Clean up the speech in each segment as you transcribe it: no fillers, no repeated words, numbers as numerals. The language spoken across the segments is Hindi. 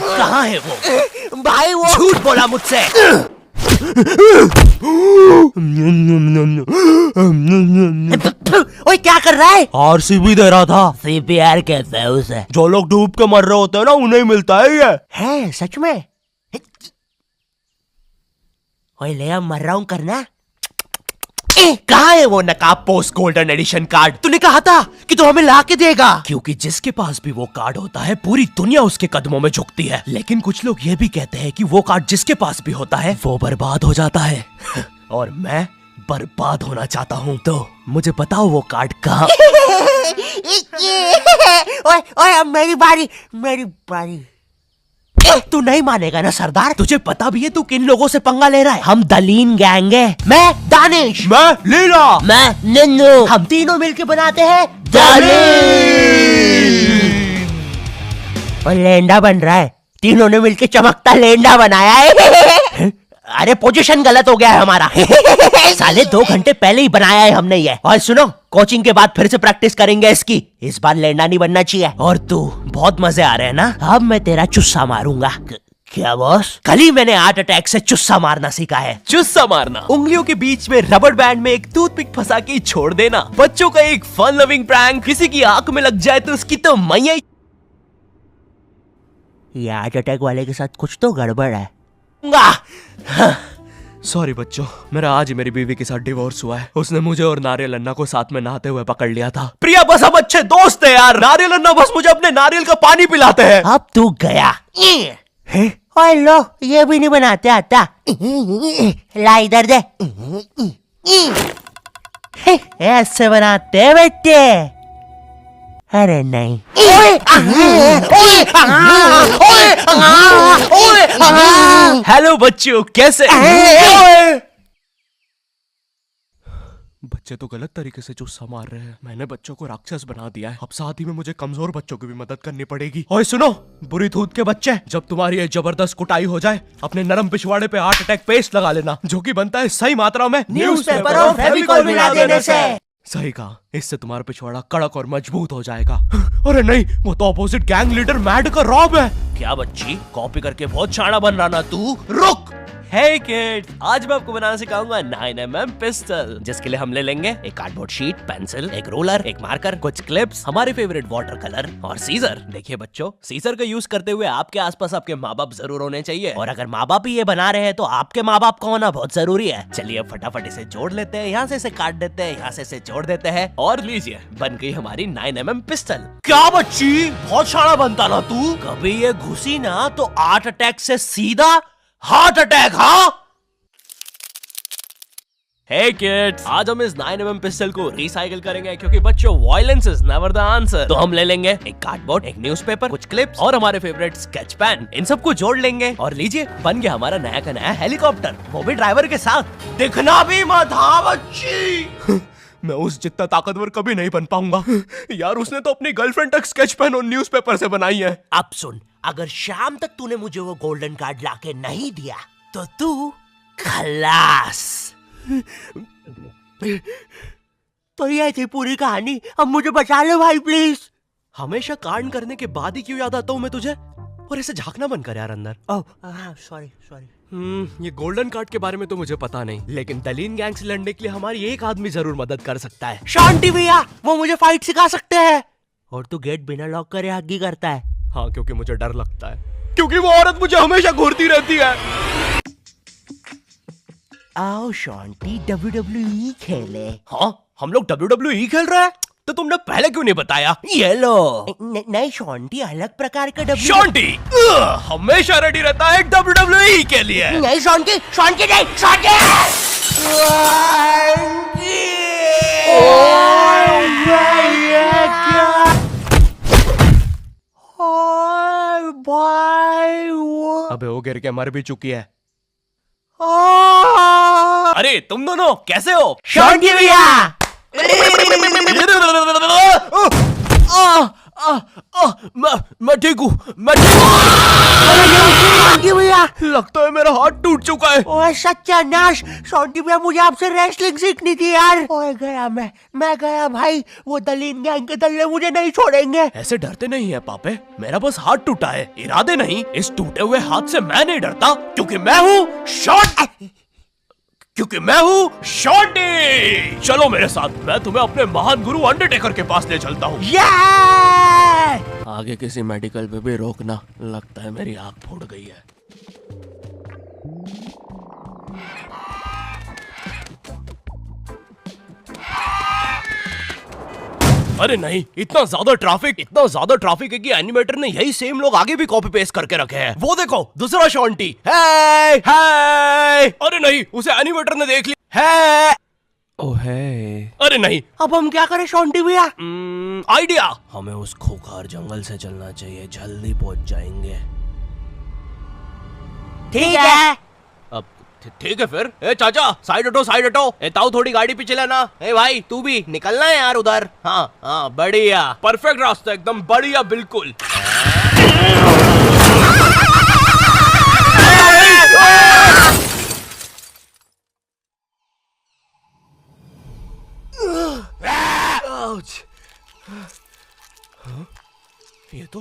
कहाँ है वो? भाई वो झूठ बोला मुझसे। ओए क्या कर रहा है? आरसीबी दे रहा था। सीपीआर कहते हैं उसे। जो लोग डूब के मर रहे होते हैं ना, उन्हें मिलता है ये। है सच में? ओए ले अब मर रहा हूँ करना। कहाँ है वो नकाब पोस्ट गोल्डन एडिशन कार्ड? तूने कहा था कि तू हमें ला के देगा। क्योंकि जिसके पास भी वो कार्ड होता है, पूरी दुनिया उसके कदमों में झुकती है। लेकिन कुछ लोग ये भी कहते हैं कि वो कार्ड जिसके पास भी होता है, वो बर्बाद हो जाता है। और मैं बर्बाद होना चाहता हूँ, तो मुझे बताओ वो कार्ड कहाँ? ओए ओए अब मेरी बारी। तू नहीं मानेगा ना सरदार? तुझे पता भी है तू किन लोगों से पंगा ले रहा है? हम दलीन गैंग है। मैं दानिश, मैं लीला, मैं नन्नू, हम तीनों मिलके बनाते हैं और लेंडा बन रहा है। तीनों ने मिलके चमकता लेंडा बनाया है। अरे पोजीशन गलत हो गया है हमारा। साले 2 घंटे पहले ही बनाया है हमने ये। और सुनो, कोचिंग के बाद फिर से प्रैक्टिस करेंगे इसकी। इस बार लेंडा नहीं बनना चाहिए। और तू बहुत मजे आ रहे हैं ना? अब मैं तेरा चुस्सा मारूंगा। क्या बॉस? कल ही मैंने हार्ट अटैक से चुस्सा मारना सीखा है। चुस्सा मारना उंगलियों के बीच में रबर बैंड में एक टूथपिक फंसा के छोड़ देना। बच्चों का एक फन लविंग प्रैंक। किसी की आंख में लग जाए तो उसकी तो मैया। ये हार्ट अटैक वाले के साथ कुछ तो गड़बड़ है। सॉरी बच्चों, मेरा आज ही मेरी बीवी के साथ डिवोर्स हुआ है। उसने मुझे और नारियल अन्ना को साथ में नहाते हुए पकड़ लिया था। प्रिया बस हम अच्छे दोस्त हैं यार। नारियल अन्ना बस मुझे अपने नारियल का पानी पिलाते हैं। अब तू गया। ओए लो, ये भी नहीं बनाते आता। ला इधर दे। ऐसे बनाते हैं बेटे। अरे नहीं। हेलो बच्चों, कैसे? बच्चे तो गलत तरीके से चुस्सा मार रहे हैं। मैंने बच्चों को राक्षस बना दिया है। अब साथ ही में मुझे कमजोर बच्चों की भी मदद करनी पड़ेगी। ओए सुनो, बुरी धूत के बच्चे, जब तुम्हारी ये जबरदस्त कुटाई हो जाए, अपने नरम पिछवाड़े पे हार्ट अटैक पेस्ट लगा लेना, जो कि बनता है सही मात्रा में न्यूज़पेपर और फेविकोल मिला देने से। सही कहा, इससे तुम्हारा पिछवाड़ा कड़क और मजबूत हो जाएगा। अरे नहीं, वो तो अपोजिट गैंग लीडर मैड का रॉब है। क्या बच्ची, कॉपी करके बहुत शाना बन रहा ना तू? रुक। हे किड, आज मैं आपको बनाना सिखाऊंगा 9mm पिस्टल, जिसके लिए हम ले लेंगे एक कार्डबोर्ड शीट, पेंसिल, एक रोलर, एक मार्कर, कुछ क्लिप्स, हमारे फेवरेट वाटर कलर और सीजर। देखिए बच्चों, सीजर का यूज करते हुए आपके आसपास आपके माँ बाप जरूर होने चाहिए। और अगर माँ बाप ही ये बना रहे हैं तो आपके माँ बाप का होना बहुत जरूरी है। चलिए अब फटाफट इसे जोड़ लेते हैं। यहाँ से इसे काट देते हैं, यहाँ से इसे जोड़ देते हैं और लीजिए, बन गई हमारी 9mm पिस्टल। क्या बच्ची, बहुत शाना बनता ना तू? कभी ये घुसी ना तो हार्ट अटैक से सीधा हार्ट अटैक। हाँ हे किड्स, आज हम इस 9mm पिस्टल को रिसाइकिल करेंगे, क्योंकि बच्चों violence is never the answer. तो हम ले लेंगे एक कार्डबोर्ड, एक न्यूज़पेपर, कुछ क्लिप्स और हमारे फेवरेट स्केच पेन। इन सबको जोड़ लेंगे और लीजिए, बन गया हमारा नया का नया हेलीकॉप्टर, वो भी ड्राइवर के साथ। दिखना भी मत। हाँ बच्ची। मैं उस जितना ताकतवर कभी नहीं बन पाऊंगा यार। उसने तो अपनी गर्लफ्रेंड तक स्केच पेन और न्यूज़पेपर से बनाई है। अब सुन, अगर शाम तक तूने मुझे वो गोल्डन कार्ड लाके नहीं दिया तो तू खलास। तो ये थी पूरी कहानी। अब मुझे बचा लो भाई प्लीज। हमेशा कांड करने के बाद ही क्यों याद आता हूँ मैं तुझे? और इसे झांकना बंद कर यार अंदर। Oh sorry. ये गोल्डन कार्ड के बारे में तो मुझे पता नहीं, लेकिन दलीन गैंग से लड़ने के लिए हमारी एक आदमी जरूर मदद कर सकता है। शांति भैया, वो मुझे फाइट सिखा सकते हैं। और तू गेट बिना लॉक करे हग्गी करता है। हाँ, क्योंकि मुझे डर लगता है, क्योंकि वो औरत मुझे हमेशा घूरती रहती है। आओ शांति, WWE खेले। हाँ, हम लोग WWE खेल रहे हैं? तो तुमने पहले क्यों नहीं बताया? ये लो। नहीं शांति, अलग प्रकार का WWE। शांति हमेशा रेडी रहता है WWE के लिए। नहीं शांति नहीं शांति। अबे वो गिर के मर भी चुकी है। अरे तुम दोनों कैसे हो? शांति भैया। मैं ठीक हूँ, मैं शॉन्टी भैया, लगता है मेरा हाथ टूट चुका है। ओए सत्यानाश, शॉन्टी भैया मुझे आपसे रेसलिंग सीखनी थी यार। ओए गया मैं गया भाई, वो दलीन गैंग के दल्ले मुझे नहीं छोड़ेंगे। ऐसे डरते नहीं है पापे, मेरा बस हाथ टूटा है, इरादे नहीं। इस टूटे हुए हाथ से मैं नहीं डरता, क्योंकि मैं हूँ शॉन्टी। चलो मेरे साथ, मैं तुम्हें अपने महान गुरु अंडरटेकर के पास ले चलता हूँ। आगे किसी मेडिकल पे भी रोकना, लगता है मेरी आंख फूट गई है। अरे नहीं, इतना ज्यादा ट्रैफिक है कि एनिमेटर ने यही सेम लोग आगे भी कॉपी पेस्ट करके रखे हैं। वो देखो, दूसरा शॉन्टी। हे अरे नहीं, उसे एनिमेटर ने देख लिया है। ओह है, अरे नहीं, अब हम क्या करें शॉन्टी भैया? आइडिया, हमें उस खूंखार जंगल से चलना चाहिए, जल्दी पहुंच जाएंगे। ठीक है। अब ठीक है फिर। ए चाचा, साइड हटो। ए ताऊ, थोड़ी गाड़ी पीछे लेना। ए भाई, तू भी निकलना है यार उधर। हाँ, बढ़िया, परफेक्ट रास्ता, एकदम बढ़िया, बिल्कुल। ये तो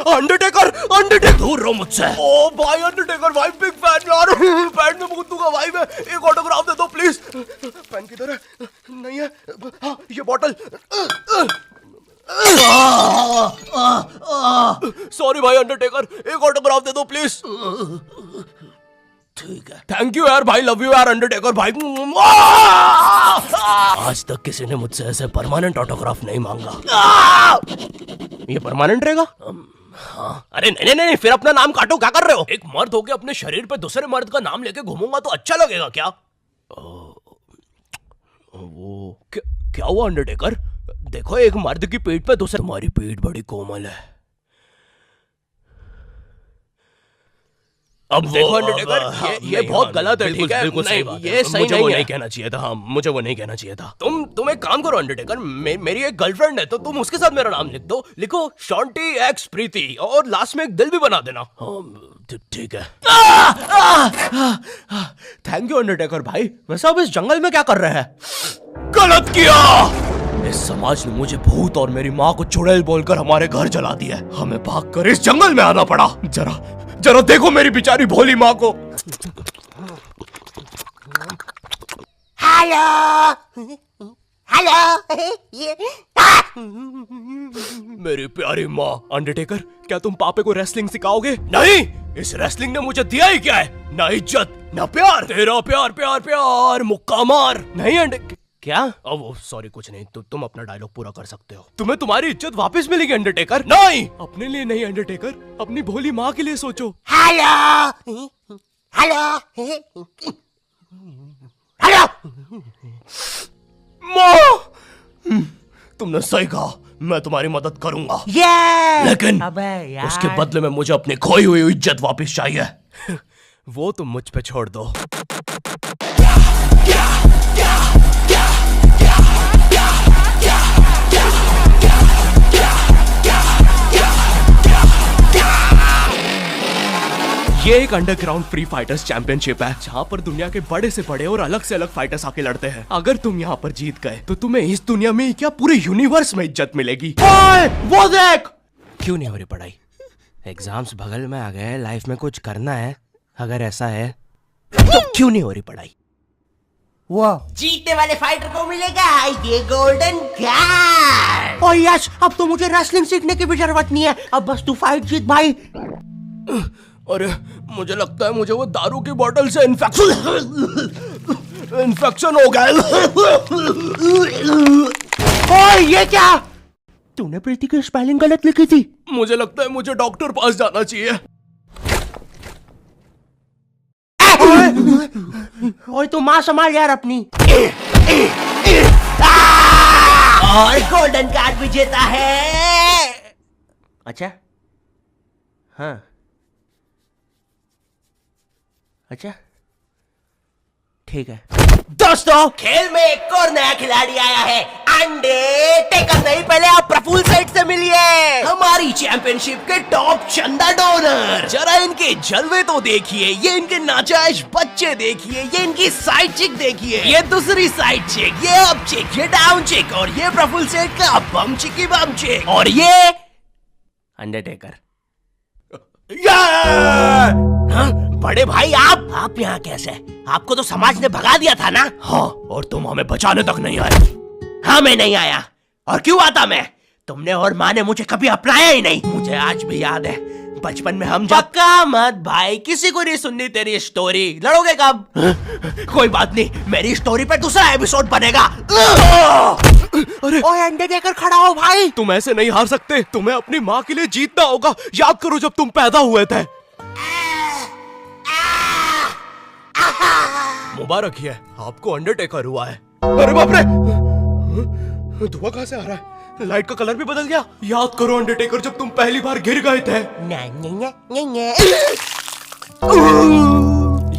अंडरटेकर दूर रहो मुझसे। ओ भाई अंडरटेकर भाई, बिग फैन यार, पैंट में मूत दूंगा भाई मैं। एक ऑटोग्राफ दे दो प्लीज। पेन किधर है? नहीं है। हाँ, ये बॉटल। सॉरी भाई अंडरटेकर, एक ऑटोग्राफ दे दो प्लीज। ठीक है, थैंक यू यार भाई, लव यू यार अंडरटेकर भाई। आज तक किसी ने मुझसे ऐसे परमानेंट ऑटोग्राफ नहीं मांगा। ये परमानेंट रहेगा? हाँ। अरे नहीं, फिर अपना नाम काटो, क्या कर रहे हो? एक मर्द होके अपने शरीर पे दूसरे मर्द का नाम लेके घूमूंगा तो अच्छा लगेगा क्या? वो क्या हुआ अंडरटेकर? देखो, एक मर्द की पीठ पे दूसरे। तुम्हारी पीठ बड़ी कोमल है। अब देखो अंडरटेकर, ये बहुत गलत है, ठीक है? बिल्कुल सही बात है। ये सही नहीं है। नहीं कहना चाहिए था। हाँ, मुझे वो नहीं कहना चाहिए था। तुम एक काम करो अंडरटेकर, मेरी एक गर्लफ्रेंड है, तो तुम उसके साथ मेरा नाम लिख दो। लिखो शॉन्टी एक्स प्रीति, और लास्ट में एक दिल भी बना देना। ठीक है। थैंक यू अंडरटेकर भाई। वैसे अब इस जंगल में क्या कर रहे हैं? गलत किया। इस समाज ने मुझे भूत और मेरी माँ को चुड़ैल बोलकर हमारे घर जला दिया। हमें भागकर इस जंगल में आना पड़ा। जरा देखो मेरी बेचारी भोली माँ को। हेलो। मेरी प्यारी माँ। अंडरटेकर, क्या तुम पापे को रेसलिंग सिखाओगे? नहीं, इस रेसलिंग ने मुझे दिया ही क्या है? ना इज्जत, ना प्यार। तेरा प्यार मुक्का मार। नहीं क्या? अब सॉरी, कुछ नहीं। तुम अपना डायलॉग पूरा कर सकते हो। तुम्हें तुम्हारी इज्जत वापस मिलेगी अंडरटेकर। नहीं, अपने लिए नहीं अंडरटेकर, अपनी भोली माँ के लिए सोचो। हेलो। माँ, तुमने सही कहा, मैं तुम्हारी मदद करूंगा। लेकिन उसके बदले में मुझे अपनी खोई हुई इज्जत वापस चाहिए। वो तुम मुझ पे छोड़ दो। ये एक अंडरग्राउंड फ्री फाइटर्स चैंपियनशिप है, जहाँ पर दुनिया के बड़े से बड़े और अलग से अलग फाइटर्स आके लड़ते हैं। अगर तुम यहाँ पर जीत गए तो तुम्हें इस दुनिया में क्या, पूरे यूनिवर्स में इज्जत मिलेगी। वो देख। क्यों नहीं हो रही पढ़ाई? एग्जाम्स बगल में आ गए, लाइफ में कुछ करना है। अगर ऐसा है तो क्यों नहीं हो रही पढ़ाई? वो जीतने वाले फाइटर को मिलेगा ये गोल्डन कार्ड। और यस, अब तो मुझे रेसलिंग सीखने की भी जरूरत नहीं है, अब बस तू फाइट जीत भाई। अरे मुझे लगता है मुझे वो दारू की बोतल से इन्फेक्शन हो गया। ओए ये क्या? तूने प्रीति की स्पेलिंग गलत लिखी थी। मुझे लगता है मुझे डॉक्टर पास जाना चाहिए। ओए तू माँ संभाल यार अपनी। और गोल्डन कार्ड विजेता है। अच्छा, हाँ, अच्छा, ठीक है। दोस्तों, खेल में एक और नया खिलाड़ी आया है। अंडरटेकर नहीं, ये हमारी चैंपियनशिप के टॉप चंदा डोनर। जरा इनके जलवे तो देखिए, ये इनके नाजायज बच्चे देखिए, ये इनकी साइड चिक देखिए, ये दूसरी साइड चिक, ये अप चिक, ये डाउन चिक, और ये प्रफुल्ल सेठ का बम चिकी बम चिक, और ये अंडरटेकर। हाँ, बड़े भाई आप यहाँ कैसे? आपको तो समाज ने भगा दिया था ना? हाँ, और तुम हमें बचाने तक नहीं आए। हाँ, मैं नहीं आया। और क्यों आता मैं? तुमने और माँ ने मुझे कभी अपनाया ही नहीं। मुझे आज भी याद है, बचपन में हम पक्का मत भाई, किसी को नहीं सुननी तेरी स्टोरी। लड़ोगे कब? कोई बात नहीं, मेरी स्टोरी पे दूसरा एपिसोड बनेगा। अरे ओए अंडरटेकर, खड़ा हो भाई। तुम ऐसे नहीं हार सकते, तुम्हें अपनी माँ के लिए जीतना होगा। याद करो जब तुम पैदा हुए थे। मुबारक है, आपको अंडरटेकर हुआ है। अरे बाप रे, धुआं कहाँ से आ रहा है? लाइट का कलर भी बदल गया। याद करो अंडरटेकर, जब तुम पहली बार गिर गए थे।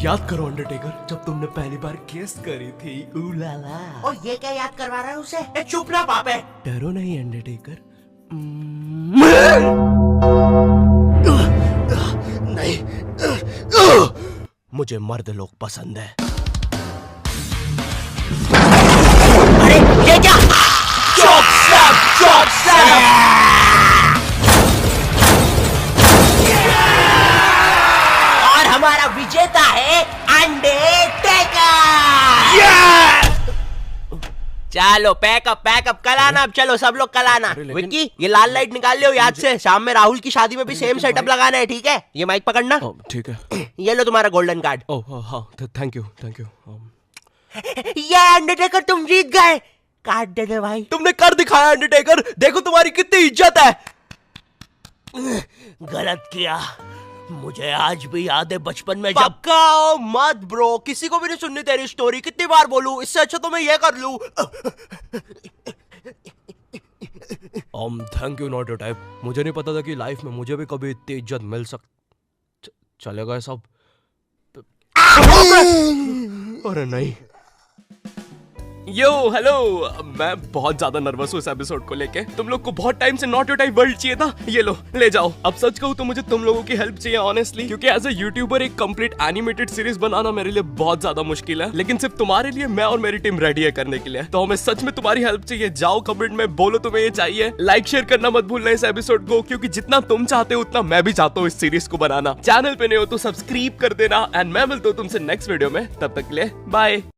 याद करो अंडरटेकर, जब तुमने पहली बार किस करी थी। उलाला। और ये क्या याद करवा रहा है उसे? चुप ना पापे। डरो नहीं अंडरटेकर। नहीं, मुझे मर्द लोग पसंद है। अरे ये क्या? Chop slap, chop slap. और हमारा विजेता है अंडरटेकर। चलो पैकअप कल आना। अब चलो सब लोग कल आना। विक्की, ये लाल लाइट निकाल लियो याद से। शाम में राहुल की शादी में भी सेम सेटअप लगाना है, ठीक है? ये माइक पकड़ना। ठीक है। ये लो तुम्हारा गोल्डन कार्ड। ओह हाँ, थैंक यू, थैंक यू। ये अंडरटेकर, तुम जीत गए। कार्ड दे दे भाई। तुमने कर दिखाया अंडरटेकर, देखो तुम्हारी कितनी इज्जत है। गलत किया, मुझे आज भी याद है बचपन में जब। पक्का मत ब्रो, किसी को भी नहीं सुननी तेरी स्टोरी। कितनी बार बोलूं? इससे अच्छा तो मैं ये कर लूं। Thank you not your type. मुझे नहीं पता था कि लाइफ में मुझे भी कभी इतनी इज्जत मिल चलेगा सब। अरे नहीं। यो हेलो, मैं बहुत ज्यादा नर्वस हूँ इस एपिसोड को लेके। तुम लोग को बहुत टाइम से नॉट योर टाइप वर्ल्ड चाहिए था, ये लो ले जाओ। अब सच कहूँ तो मुझे तुम लोगों की हेल्प चाहिए ऑनेस्टली, क्योंकि एज अ यूट्यूबर एक कंप्लीट एनिमेटेड सीरीज बनाना मेरे लिए बहुत ज्यादा मुश्किल है। लेकिन सिर्फ तुम्हारे लिए मैं और मेरी टीम रेडी है करने के लिए। तो हमें सच में तुम्हारी हेल्प चाहिए। जाओ कमेंट में बोलो तुम्हें ये चाहिए। लाइक शेयर करना मत भूलना इस एपिसोड को, क्योंकि जितना तुम चाहते हो उतना मैं भी चाहता हूँ इस सीरीज को बनाना। चैनल पे नहीं हो तो सब्सक्राइब कर देना। एंड मैं मिलता हूँ तुमसे नेक्स्ट वीडियो में, तब तक के लिए बाय।